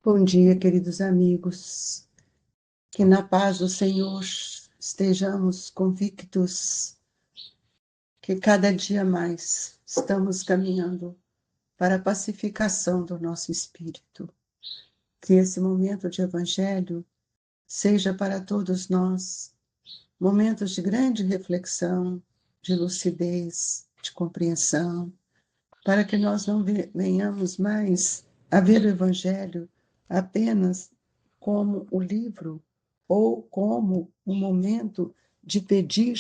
Bom dia, queridos amigos. Que na paz do Senhor estejamos convictos que cada dia mais estamos caminhando para a pacificação do nosso espírito. Que esse momento de evangelho seja para todos nós momentos de grande reflexão, de lucidez, de compreensão, para que nós não venhamos mais a ver o evangelho apenas como o livro ou como um momento de pedir,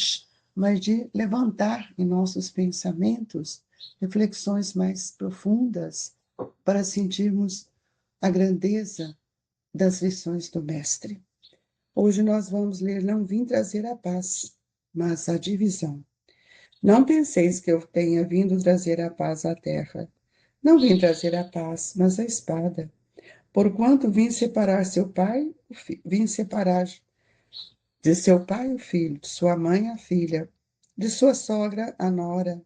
mas de levantar em nossos pensamentos reflexões mais profundas para sentirmos a grandeza das lições do Mestre. Hoje nós vamos ler Não vim trazer a paz, mas a divisão. Não penseis que eu tenha vindo trazer a paz à terra. Não vim trazer a paz, mas a espada. Porquanto vim separar vim separar de seu pai o filho, de sua mãe a filha, de sua sogra a nora,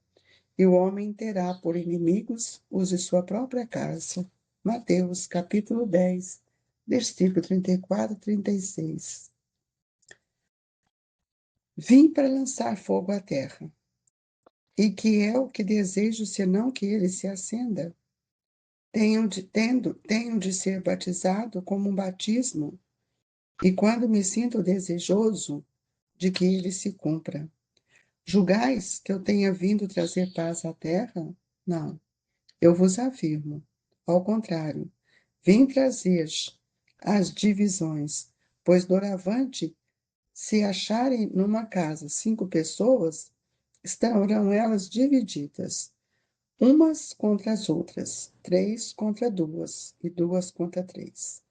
e o homem terá por inimigos os de sua própria casa. Mateus, capítulo 10, versículo 34 e 36. Vim para lançar fogo à terra, e que é o que desejo, senão que ele se acenda. Tenho de ser batizado como um batismo, e quando me sinto desejoso de que ele se cumpra. Julgais que eu tenha vindo trazer paz à terra? Não, eu vos afirmo. Ao contrário, vim trazer as divisões, pois doravante, se acharem numa casa 5 pessoas, estarão elas divididas, umas contra as outras, 3 contra 2 e 2 contra 3.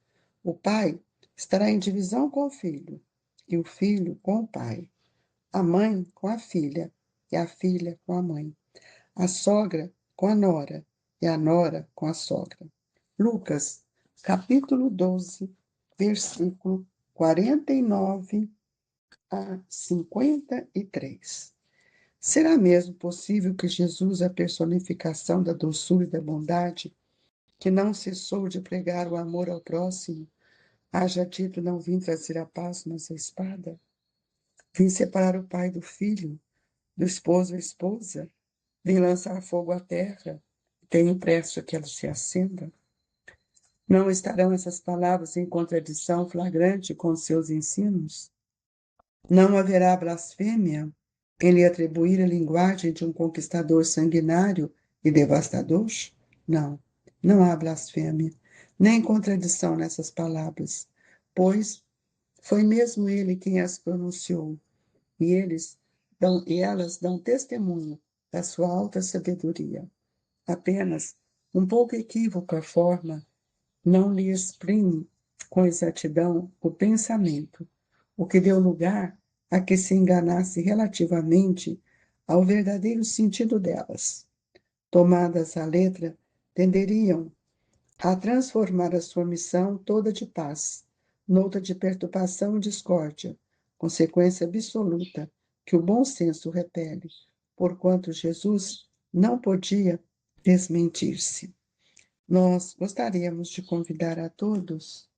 O pai estará em divisão com o filho, e o filho com o pai, a mãe com a filha, e a filha com a mãe, a sogra com a nora, e a nora com a sogra. Lucas, capítulo 12, versículo 49 a 53. Será mesmo possível que Jesus, a personificação da doçura e da bondade, que não cessou de pregar o amor ao próximo, haja dito: não vim trazer a paz, mas a espada? Vim separar o pai do filho, do esposo e a esposa? Vim lançar fogo à terra? Tenho pressa que ela se acenda? Não estarão essas palavras em contradição flagrante com seus ensinos? Não haverá blasfêmia em lhe atribuir a linguagem de um conquistador sanguinário e devastador? Não, não há blasfêmia, nem contradição nessas palavras, pois foi mesmo ele quem as pronunciou, e elas dão testemunho da sua alta sabedoria. Apenas um pouco equívoco a forma não lhe exprime com exatidão o pensamento, o que deu lugar a que se enganasse relativamente ao verdadeiro sentido delas. Tomadas à letra, tenderiam a transformar a sua missão toda de paz, noutra de perturbação e discórdia, consequência absoluta que o bom senso repele, porquanto Jesus não podia desmentir-se. Nós gostaríamos de convidar a todos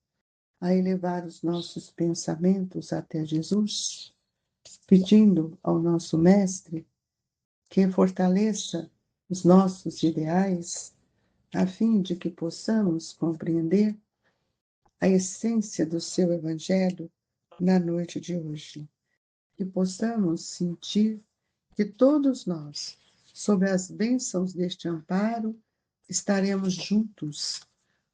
a elevar os nossos pensamentos até Jesus, pedindo ao nosso Mestre que fortaleça os nossos ideais, a fim de que possamos compreender a essência do seu Evangelho na noite de hoje. Que possamos sentir que todos nós, sob as bênçãos deste amparo, estaremos juntos,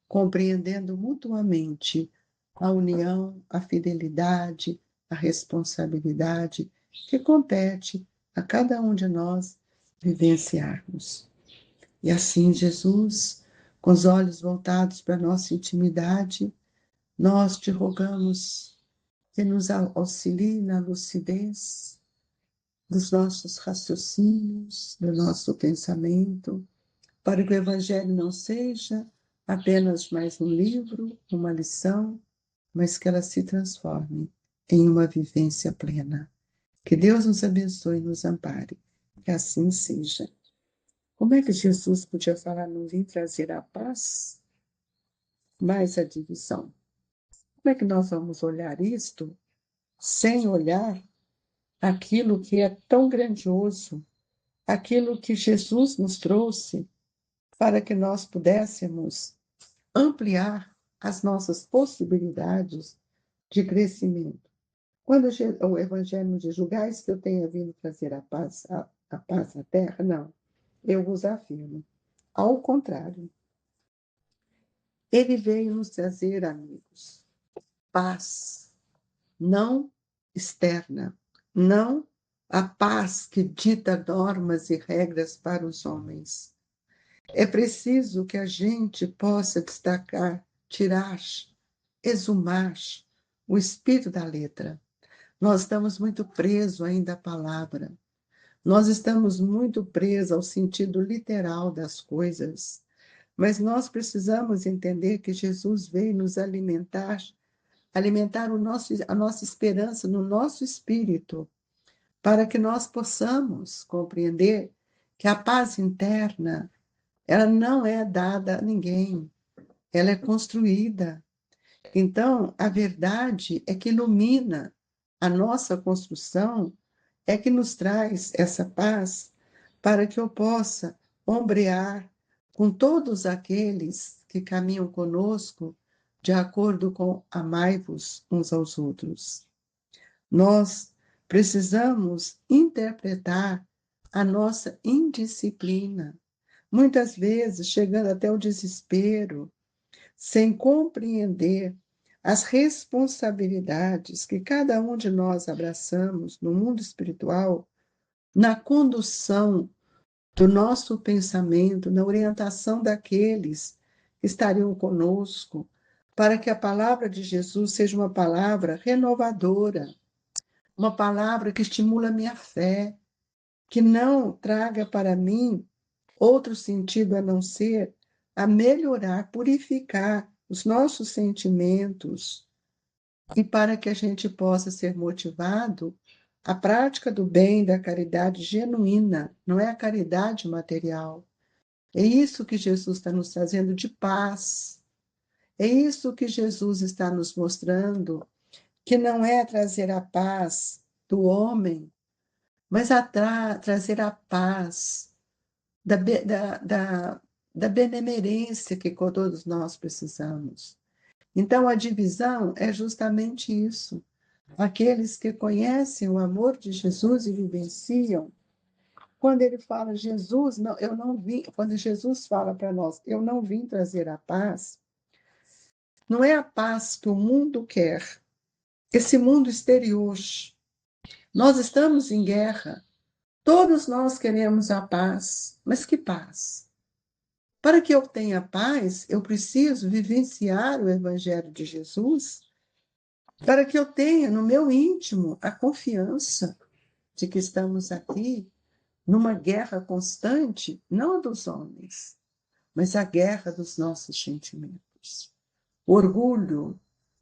compreendendo mutuamente a união, a fidelidade, a responsabilidade que compete a cada um de nós vivenciarmos. E assim, Jesus, com os olhos voltados para a nossa intimidade, nós te rogamos que nos auxilie na lucidez dos nossos raciocínios, do nosso pensamento, para que o Evangelho não seja apenas mais um livro, uma lição, mas que ela se transforme em uma vivência plena. Que Deus nos abençoe e nos ampare. Que assim seja. Como é que Jesus podia falar, não vim trazer a paz? mais a divisão. Como é que nós vamos olhar isto sem olhar aquilo que é tão grandioso, aquilo que Jesus nos trouxe para que nós pudéssemos ampliar as nossas possibilidades de crescimento? Quando o Evangelho diz: julgais que eu tenha vindo trazer a paz à terra, não, eu vos afirmo. Ao contrário, ele veio nos trazer, amigos, paz, não externa, não a paz que dita normas e regras para os homens. É preciso que a gente possa destacar, tirar, exumar o espírito da letra. Nós estamos muito presos ainda à palavra. Nós estamos muito presos ao sentido literal das coisas. Mas nós precisamos entender que Jesus veio nos alimentar, alimentar a nossa esperança no nosso espírito, para que nós possamos compreender que a paz interna, ela não é dada a ninguém, ela é construída. Então, a verdade é que ilumina a nossa construção, é que nos traz essa paz para que eu possa ombrear com todos aqueles que caminham conosco de acordo com amai-vos uns aos outros. Nós precisamos interpretar a nossa indisciplina, muitas vezes chegando até o desespero, sem compreender as responsabilidades que cada um de nós abraçamos no mundo espiritual, na condução do nosso pensamento, na orientação daqueles que estariam conosco, para que a palavra de Jesus seja uma palavra renovadora, uma palavra que estimula a minha fé, que não traga para mim outro sentido a não ser a melhorar, purificar os nossos sentimentos, e para que a gente possa ser motivado à prática do bem, da caridade genuína, não é a caridade material. É isso que Jesus está nos trazendo de paz. É isso que Jesus está nos mostrando, que não é trazer a paz do homem, mas trazer a paz da benemerência que todos nós precisamos. Então, a divisão é justamente isso. Aqueles que conhecem o amor de Jesus e vivenciam, quando ele fala, Jesus, não, eu não vim, quando Jesus fala para nós, eu não vim trazer a paz, não é a paz que o mundo quer, esse mundo exterior. Nós estamos em guerra, todos nós queremos a paz, mas que paz? Para que eu tenha paz, eu preciso vivenciar o Evangelho de Jesus, para que eu tenha no meu íntimo a confiança de que estamos aqui numa guerra constante, não a dos homens, mas a guerra dos nossos sentimentos. O orgulho,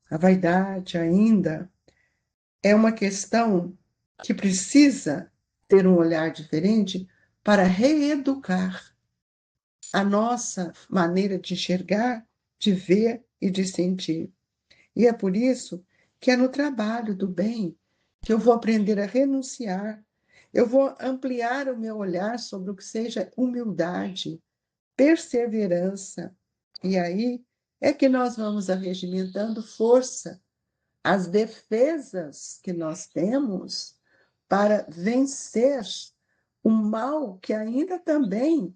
a vaidade ainda é uma questão que precisa ter um olhar diferente para reeducar a nossa maneira de enxergar, de ver e de sentir. E é por isso que é no trabalho do bem que eu vou aprender a renunciar, eu vou ampliar o meu olhar sobre o que seja humildade, perseverança. E aí é que nós vamos arregimentando força, as defesas que nós temos para vencer o mal que ainda também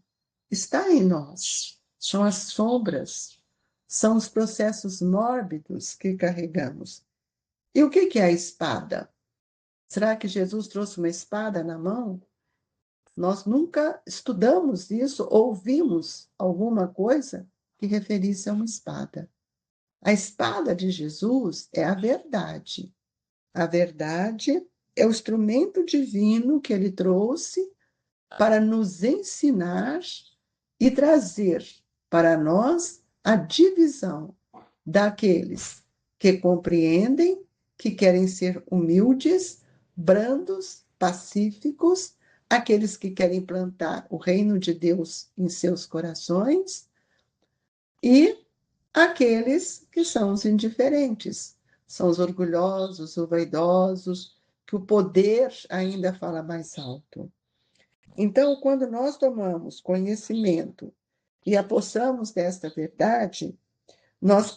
está em nós. São as sombras, são os processos mórbidos que carregamos. E o que é a espada? Será que Jesus trouxe uma espada na mão? Nós nunca estudamos isso, ouvimos alguma coisa que referisse a uma espada. A espada de Jesus é a verdade. A verdade é o instrumento divino que ele trouxe para nos ensinar e trazer para nós a divisão daqueles que compreendem, que querem ser humildes, brandos, pacíficos, aqueles que querem plantar o reino de Deus em seus corações, e aqueles que são os indiferentes, são os orgulhosos, os vaidosos, que o poder ainda fala mais alto. Então, quando nós tomamos conhecimento e apossamos desta verdade, nós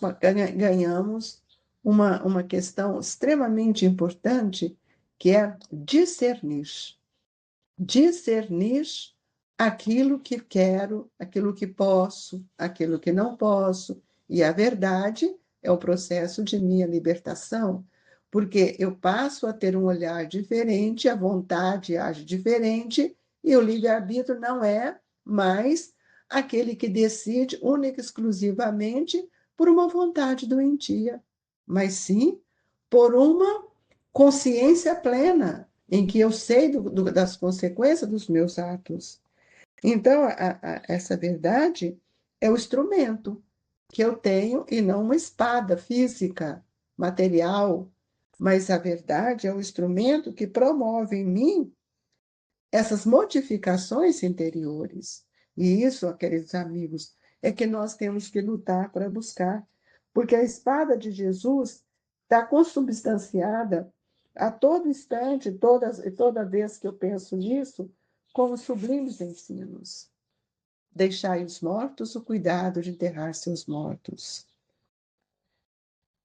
ganhamos uma questão extremamente importante, que é discernir. Discernir aquilo que quero, aquilo que posso, aquilo que não posso. E a verdade é o processo de minha libertação, porque eu passo a ter um olhar diferente, a vontade age diferente, e o livre-arbítrio não é mais aquele que decide única e exclusivamente por uma vontade doentia, mas sim por uma consciência plena, em que eu sei das consequências dos meus atos. Então, essa verdade é o instrumento que eu tenho e não uma espada física, material, mas a verdade é o instrumento que promove em mim essas modificações interiores. E isso, queridos amigos, é que nós temos que lutar para buscar, porque a espada de Jesus está consubstanciada a todo instante, toda vez que eu penso nisso, como sublimes ensinos. Deixai os mortos o cuidado de enterrar seus mortos.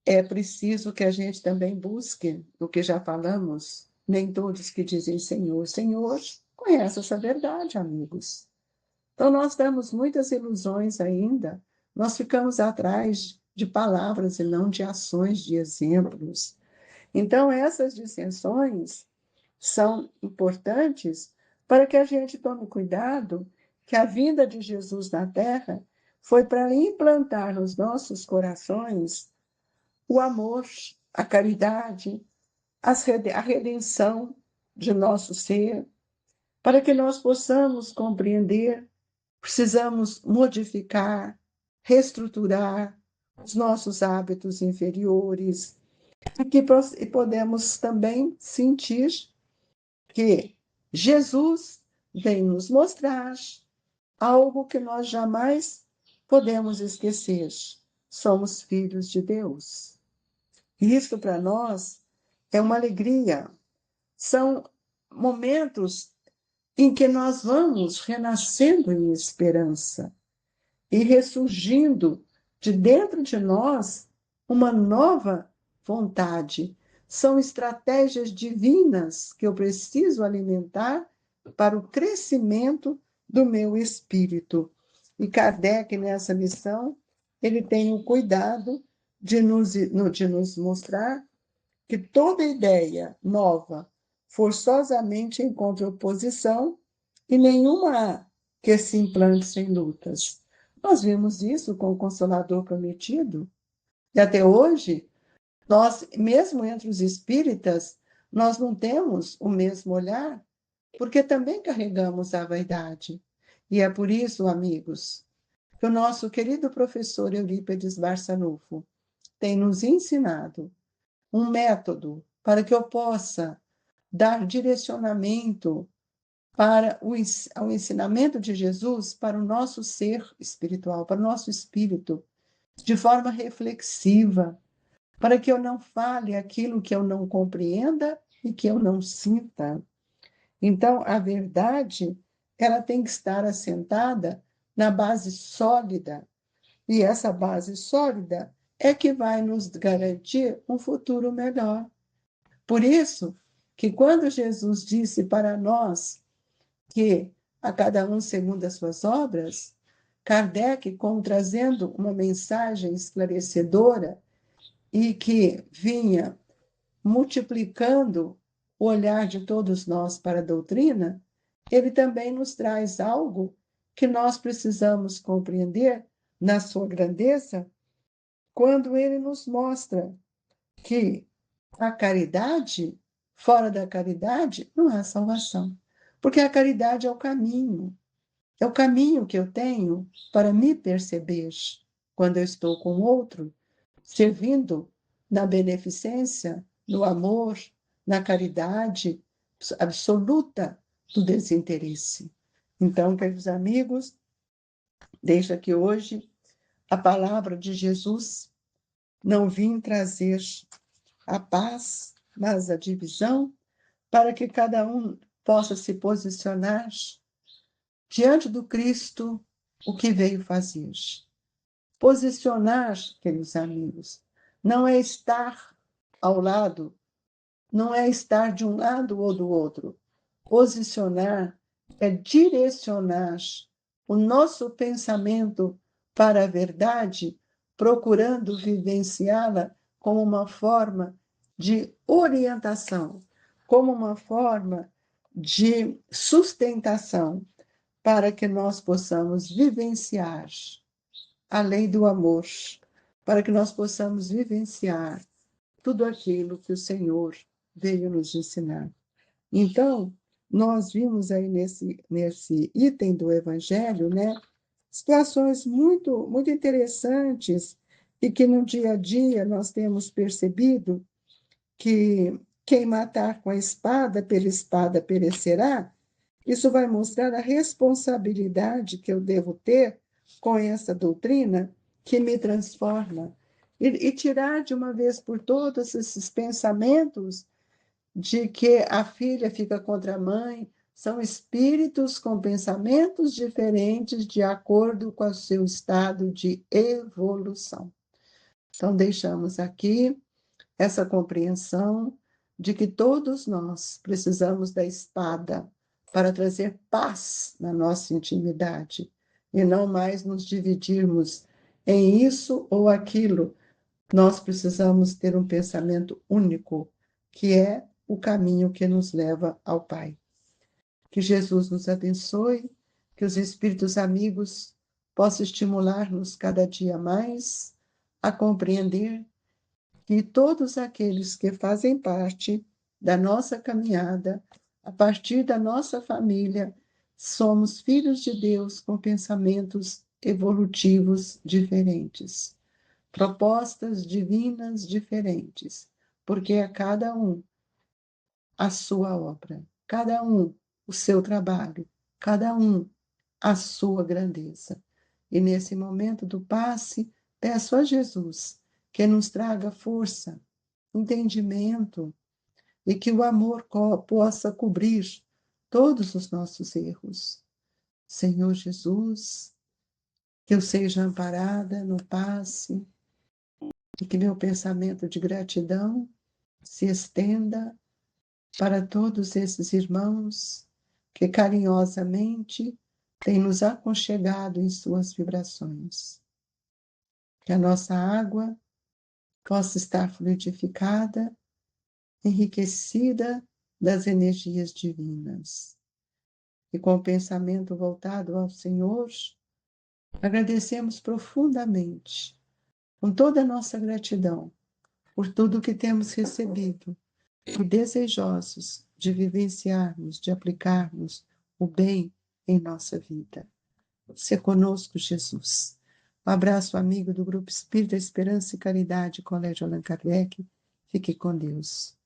É preciso que a gente também busque o que já falamos. Nem todos que dizem Senhor, Senhor, conhecem essa verdade, amigos. Então, nós temos muitas ilusões ainda. Nós ficamos atrás de palavras e não de ações, de exemplos. Então, essas dissensões são importantes para que a gente tome cuidado que a vinda de Jesus na Terra foi para implantar nos nossos corações o amor, a caridade, a redenção de nosso ser, para que nós possamos compreender, precisamos modificar, reestruturar os nossos hábitos inferiores e podemos também sentir que Jesus vem nos mostrar algo que nós jamais podemos esquecer. Somos filhos de Deus. Isso para nós é uma alegria. São momentos em que nós vamos renascendo em esperança e ressurgindo de dentro de nós uma nova vontade. São estratégias divinas que eu preciso alimentar para o crescimento do meu espírito. E Kardec, nessa missão, ele tem o cuidado de nos mostrar que toda ideia nova forçosamente encontra oposição e nenhuma há que se implante sem lutas. Nós vimos isso com o Consolador Prometido, e até hoje, nós, mesmo entre os espíritas, nós não temos o mesmo olhar, porque também carregamos a vaidade. E é por isso, amigos, que o nosso querido professor Eurípides Barçanufo tem nos ensinado um método para que eu possa dar direcionamento para o ensinamento de Jesus para o nosso ser espiritual, para o nosso espírito, de forma reflexiva, para que eu não fale aquilo que eu não compreenda e que eu não sinta. Então, a verdade, ela tem que estar assentada na base sólida, e essa base sólida é que vai nos garantir um futuro melhor. Por isso que quando Jesus disse para nós que a cada um segundo as suas obras, Kardec, como trazendo uma mensagem esclarecedora e que vinha multiplicando o olhar de todos nós para a doutrina, ele também nos traz algo que nós precisamos compreender na sua grandeza, quando ele nos mostra que a caridade, fora da caridade, não há salvação. Porque a caridade é o caminho que eu tenho para me perceber quando eu estou com outro, servindo na beneficência, no amor, na caridade absoluta do desinteresse. Então, queridos amigos, deixa que hoje A palavra de Jesus: não vim trazer a paz, mas a divisão, para que cada um possa se posicionar diante do Cristo, o que veio fazer. Posicionar, queridos amigos, não é estar ao lado, não é estar de um lado ou do outro. Posicionar é direcionar o nosso pensamento para a verdade, procurando vivenciá-la como uma forma de orientação, como uma forma de sustentação, para que nós possamos vivenciar a lei do amor, para que nós possamos vivenciar tudo aquilo que o Senhor veio nos ensinar. Então, nós vimos aí nesse item do Evangelho, né, situações muito interessantes e que no dia a dia nós temos percebido que quem matar com a espada, pela espada perecerá. Isso vai mostrar a responsabilidade que eu devo ter com essa doutrina que me transforma e tirar de uma vez por todas esses pensamentos de que a filha fica contra a mãe. São espíritos com pensamentos diferentes de acordo com o seu estado de evolução. Então, deixamos aqui essa compreensão de que todos nós precisamos da espada para trazer paz na nossa intimidade e não mais nos dividirmos em isso ou aquilo. Nós precisamos ter um pensamento único, que é o caminho que nos leva ao Pai. Que Jesus nos abençoe, que os espíritos amigos possam estimular-nos cada dia mais a compreender que todos aqueles que fazem parte da nossa caminhada, a partir da nossa família, somos filhos de Deus com pensamentos evolutivos diferentes, propostas divinas diferentes, porque a cada um a sua obra, cada um o seu trabalho, cada um a sua grandeza. E nesse momento do passe, peço a Jesus que nos traga força, entendimento e que o amor possa cobrir todos os nossos erros. Senhor Jesus, que eu seja amparada no passe e que meu pensamento de gratidão se estenda para todos esses irmãos que carinhosamente têm nos aconchegado em suas vibrações. Que a nossa água possa estar fluidificada, enriquecida das energias divinas. E com o pensamento voltado ao Senhor, agradecemos profundamente, com toda a nossa gratidão, por tudo que temos recebido, e desejosos de vivenciarmos, de aplicarmos o bem em nossa vida. Se conosco, Jesus. Um abraço, amigo do Grupo Espírita Esperança e Caridade, Colégio Allan Kardec. Fique com Deus.